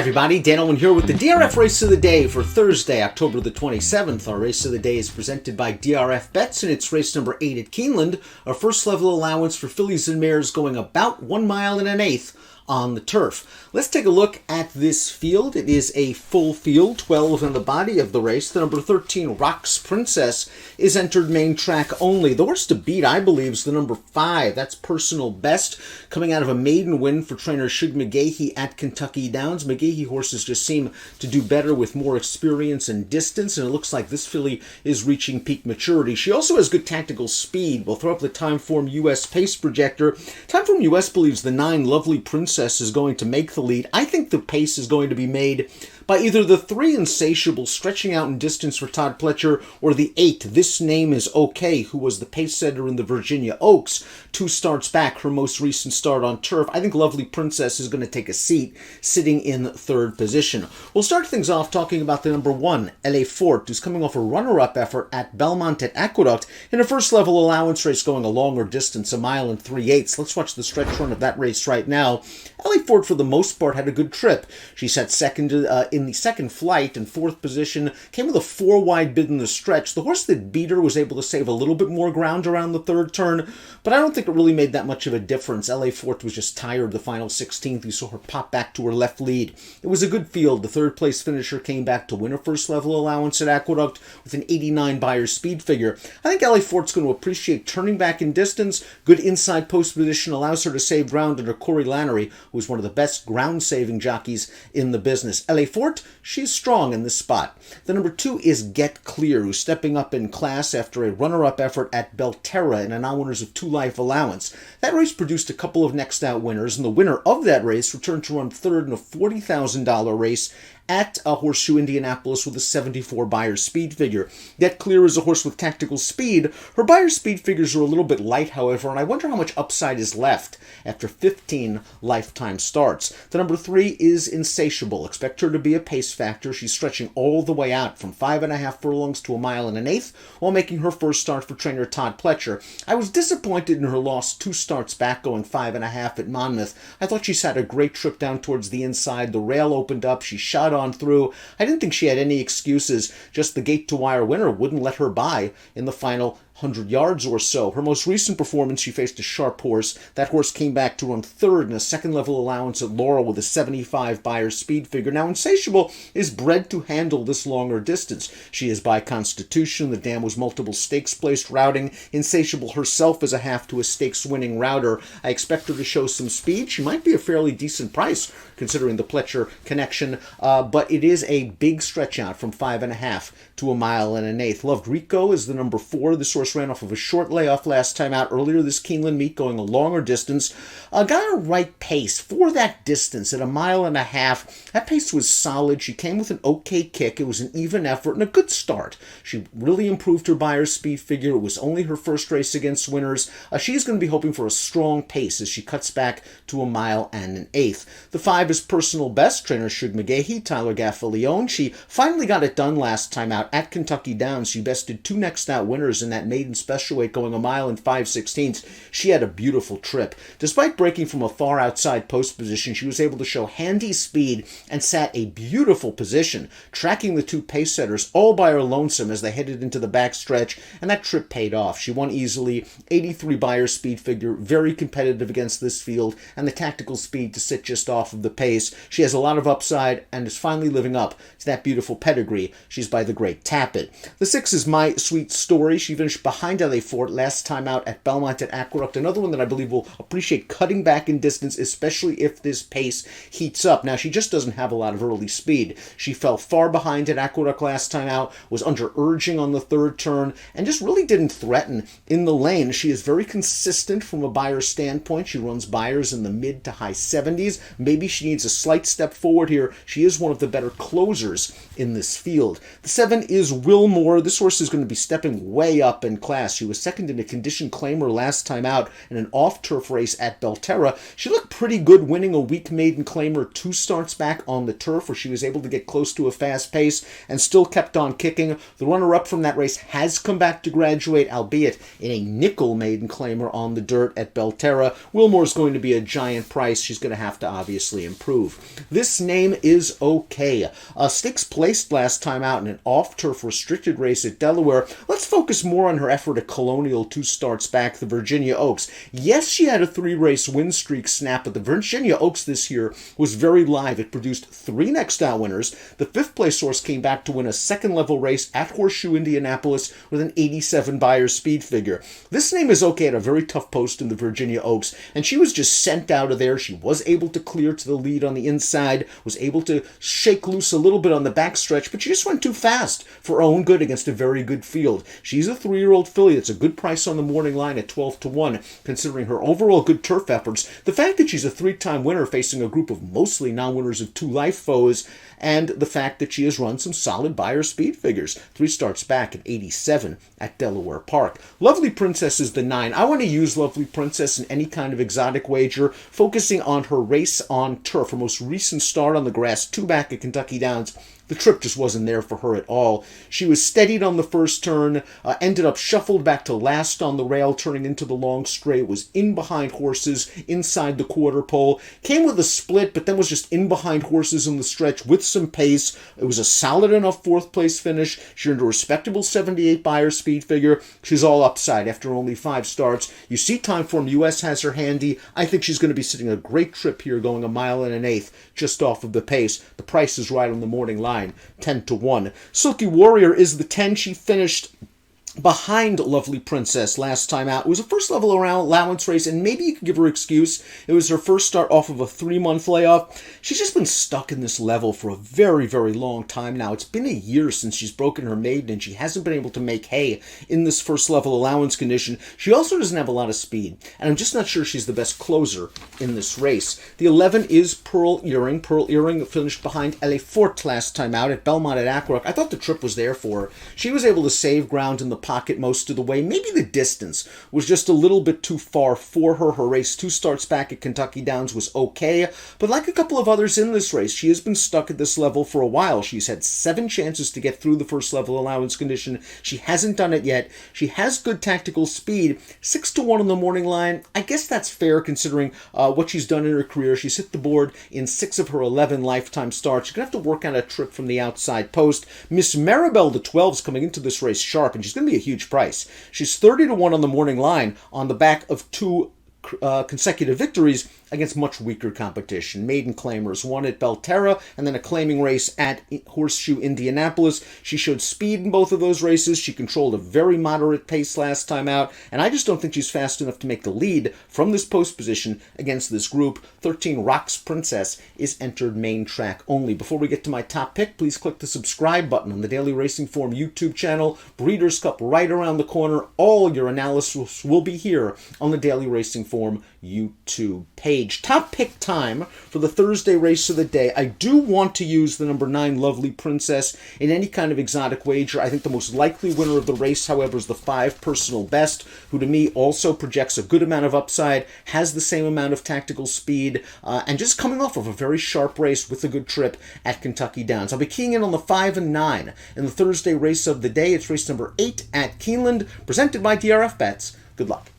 everybody, Dan Illman here with the DRF Race of the Day for Thursday, October the 27th. Our Race of the Day is presented by DRF Bets, and it's race number 8 at Keeneland. Our first level allowance for fillies and mares going about 1 mile and an eighth on the turf. Let's take a look at this field. It is a full field, 12 in the body of the race. The number 13, Rocks Princess, is entered main track only. The horse to beat, I believe, is the number 5. That's Personal Best, coming out of a maiden win for trainer Shug McGahee at Kentucky Downs. McGahee horses just seem to do better with more experience and distance, and it looks like this filly is reaching peak maturity. She also has good tactical speed. We'll throw up the Timeform US pace projector. Timeform US believes the 9, Lovely Princess, is going to make the lead. I think the pace is going to be made by either the 3, Insatiable, stretching out in distance for Todd Pletcher, or the 8, This Name Is Okay, who was the pace setter in the Virginia Oaks 2 starts back, her most recent start on turf. I think Lovely Princess is going to take a seat, sitting in 3rd position. We'll start things off talking about the number 1, LA Fort, who's coming off a runner-up effort at Belmont at Aqueduct in a first-level allowance race going a longer distance, 1 mile and 3/8. Let's watch the stretch run of that race right now. LA Fort, for the most part, had a good trip. She sat second in the second flight in 4th position, came with a 4-wide bid in the stretch. The horse that beat her was able to save a little bit more ground around the 3rd turn, but I don't think it really made that much of a difference. LA Fort was just tired the final 16th. You saw her pop back to her left lead. It was a good field. The 3rd place finisher came back to win a first level allowance at Aqueduct with an 89 Beyer speed figure. I think LA Fort's going to appreciate turning back in distance. Good inside post position allows her to save ground under Corey Lannery, who's one of the best ground-saving jockeys in the business. LA Fort, she's strong in this spot. The number 2 is Get Clear, who's stepping up in class after a runner-up effort at Belterra in a non-winners of 2 life allowance. That race produced a couple of next-out winners, and the winner of that race returned to run 3rd in a $40,000 race at Horseshoe Indianapolis with a 74 Beyer speed figure. Get Clear is a horse with tactical speed. Her Beyer speed figures are a little bit light, however, and I wonder how much upside is left after 15 lifetime starts. The number 3 is Insatiable. Expect her to be a pace factor. She's stretching all the way out from 5.5 furlongs to 1 mile and an eighth while making her first start for trainer Todd Pletcher. I was disappointed in her loss 2 starts back going 5.5 at Monmouth. I thought she sat a great trip down towards the inside. The rail opened up. She shot on through. I didn't think she had any excuses. Just the gate-to-wire winner wouldn't let her by in the final 100 yards or so. Her most recent performance, she faced a sharp horse. That horse came back to run 3rd in a second-level allowance at Laurel with a 75 Beyer speed figure. Now, Insatiable is bred to handle this longer distance. She is by constitution. The dam was multiple stakes-placed routing. Insatiable herself is a half to a stakes-winning router. I expect her to show some speed. She might be a fairly decent price, considering the Pletcher connection, but it is a big stretch out from 5.5 to 1 mile and an eighth. Loved Rico is the number 4. This horse ran off of a short layoff last time out earlier this Keeneland meet, going a longer distance. Got a right pace for that distance at 1.5 miles. That pace was solid. She came with an okay kick. It was an even effort and a good start. She really improved her Beyer speed figure. It was only her first race against winners. She's going to be hoping for a strong pace as she cuts back to 1 mile and an eighth. The 5 is Personal Best, trainer Shug McGahee, Tyler Gaffalione. She finally got it done last time out at Kentucky Downs. She bested 2 next-out winners in that maiden special weight going 1 mile and 5/16. She had a beautiful trip. Despite breaking from a far outside post position, she was able to show handy speed and sat a beautiful position, tracking the 2 pace setters all by her lonesome as they headed into the backstretch, and that trip paid off. She won easily, 83 Beyer speed figure, very competitive against this field, and the tactical speed to sit just off of the pace. She has a lot of upside and is finally living up to that beautiful pedigree. She's by the great Tappet. The 6 is My Sweet Story. She finished behind LA Fort last time out at Belmont at Aqueduct. Another one that I believe will appreciate cutting back in distance, especially if this pace heats up. Now, she just doesn't have a lot of early speed. She fell far behind at Aqueduct last time out, was under urging on the 3rd turn, and just really didn't threaten in the lane. She is very consistent from a Beyer standpoint. She runs Beyers in the mid to high 70s. Maybe she needs a slight step forward here. She is one of the better closers in this field. The 7 is Wilmore. This horse is going to be stepping way up in in class. She was second in a condition claimer last time out in an off-turf race at Belterra. She looked pretty good winning a weak maiden claimer 2 starts back on the turf, where she was able to get close to a fast pace and still kept on kicking. The runner-up from that race has come back to graduate, albeit in a nickel maiden claimer on the dirt at Belterra. Wilmore's going to be a giant price. She's going to have to obviously improve. This name is okay. Sticks placed last time out in an off-turf restricted race at Delaware. Let's focus more on her effort at Colonial 2 starts back, the Virginia Oaks. Yes, she had a 3-race win streak snap, but the Virginia Oaks this year was very live. It produced 3 next out winners. The 5th place horse came back to win a second-level race at Horseshoe, Indianapolis with an 87 Beyer speed figure. This name is okay at a very tough post in the Virginia Oaks, and she was just sent out of there. She was able to clear to the lead on the inside, was able to shake loose a little bit on the backstretch, but she just went too fast for her own good against a very good field. She's a 3-year-old filly. It's a good price on the morning line at 12-1, considering her overall good turf efforts, the fact that she's a 3-time winner facing a group of mostly non-winners of 2 life foes, and the fact that she has run some solid Beyer speed figures. 3 starts back at 87 at Delaware Park. Lovely Princess is the 9. I want to use Lovely Princess in any kind of exotic wager, focusing on her race on turf. Her most recent start on the grass, 2 back at Kentucky Downs. The trip just wasn't there for her at all. She was steadied on the first turn, ended up shuffled back to last on the rail, turning into the long straight, was in behind horses inside the quarter pole, came with a split, but then was just in behind horses in the stretch with some pace. It was a solid enough 4th place finish. She earned a respectable 78 Beyer speed figure. She's all upside after only 5 starts. You see Timeform US has her handy. I think she's going to be sitting a great trip here, going 1 mile and 1/8 just off of the pace. The price is right on the morning line. 10-1. Silky Warrior is the 10. She finished behind Lovely Princess last time out. It was a first-level allowance race, and maybe you could give her excuse. It was her first start off of a 3-month layoff. She's just been stuck in this level for a very, very long time now. It's been a year since she's broken her maiden, and she hasn't been able to make hay in this first-level allowance condition. She also doesn't have a lot of speed, and I'm just not sure she's the best closer in this race. The 11 is Pearl Earring. Pearl Earring finished behind Elle Forte last time out at Belmont at Aqueduct. I thought the trip was there for her. She was able to save ground in the pocket most of the way. Maybe the distance was just a little bit too far for her. Her race 2 starts back at Kentucky Downs was okay, but like a couple of others in this race, she has been stuck at this level for a while. She's had 7 chances to get through the first level allowance condition. She hasn't done it yet. She has good tactical speed. 6-1 on the morning line. I guess that's fair considering what she's done in her career. She's hit the board in 6 of her 11 lifetime starts. She's going to have to work on a trip from the outside post. Miss Maribel, the 12, is coming into this race sharp, and she's going to be a huge price. She's 30-1 on the morning line on the back of 2 consecutive victories against much weaker competition. Maiden claimers, one at Belterra and then a claiming race at Horseshoe, Indianapolis. She showed speed in both of those races. She controlled a very moderate pace last time out, and I just don't think she's fast enough to make the lead from this post position against this group. 13 Rocks Princess is entered main track only. Before we get to my top pick, please click the subscribe button on the Daily Racing Form YouTube channel. Breeders' Cup right around the corner. All your analysis will be here on the Daily Racing Form YouTube page. Top pick time for the Thursday race of the day. I do want to use the number 9 Lovely Princess in any kind of exotic wager. I think the most likely winner of the race, however, is the 5 Personal Best, who to me also projects a good amount of upside, has the same amount of tactical speed, and just coming off of a very sharp race with a good trip at Kentucky Downs. I'll be keying in on the 5 and 9 in the Thursday race of the day. It's race number 8 at Keeneland, presented by DRF Bets. Good luck.